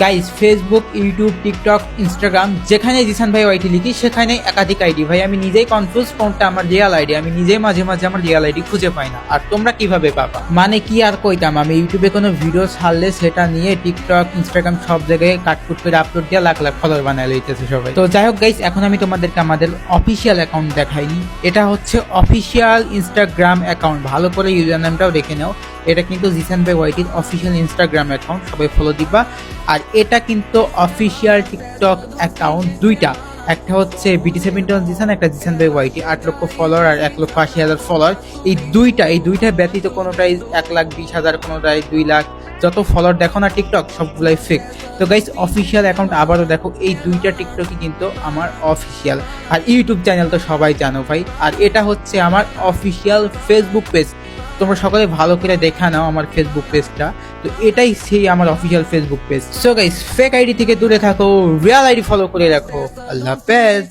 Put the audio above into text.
Guys Facebook, YouTube, TikTok, Instagram যেখানে জিসান ভাই ওয়াইটি লিখি সেখানে একাধিক আইডি। ভাই আমি নিজেই কনফিউজ কোনটা আমার রিয়েল আইডি। আমি নিজেই মাঝে মাঝে আমার রিয়েল আইডি খুঁজে পাই না। আর তোমরা কিভাবে পাবা? মানে কি আর কইতাম, আমি ইউটিউবে কোনো ভিডিও ছাড়লে সেটা নিয়ে টিকটক, ইনস্টাগ্রাম সব জায়গায় কাটকুট করে আপলোড দিয়ে লাখ লাখ ফলোয়ার বানায় লইতেছে সবাই। তো যাই হোক গাইস, এখন আমি তোমাদেরকে আমাদের অফিসিয়াল অ্যাকাউন্ট দেখাইনি। এটা হচ্ছে অফিসিয়াল ইনস্টাগ্রাম অ্যাকাউন্ট, ভালো করে ইউজার নামটাও দেখে নাও। এটা কিন্তু জিসান ভাই ওয়াইটির অফিসিয়াল ইনস্টাগ্রাম অ্যাকাউন্ট, সবাই ফলো দিবা। আর এটা কিন্তু অফিসিয়াল টিকটক অ্যাকাউন্ট দুইটা, একটা হচ্ছে BT7 জিসান, একটা জিসান ভাই ওয়াইটি। 8 লক্ষ ফলোয়ার আর 1,80,000 ফলোয়ার। এই দুইটা ব্যতীত কোনোটাই 1,20,000, কোনোটাই 2 লাখ। যত ফলোয়ার দেখো না টিকটক সবগুলাই ফেক। তো গাইস অফিসিয়াল অ্যাকাউন্ট আবারও দেখো, এই দুইটা টিকটকই কিন্তু আমার অফিসিয়াল। আর ইউটিউব চ্যানেল তো সবাই জানো ভাই। আর এটা হচ্ছে আমার অফিসিয়াল ফেসবুক পেজ। তোমরা সকলে ভালো করে দেখা নাও আমার ফেসবুক পেজটা। তো এটাই সেই আমার official Facebook page. So guys fake ID থেকে দূরে থাকো, রিয়েল আইডি ফলো করে রাখো। আল্লাহ হাফেজ।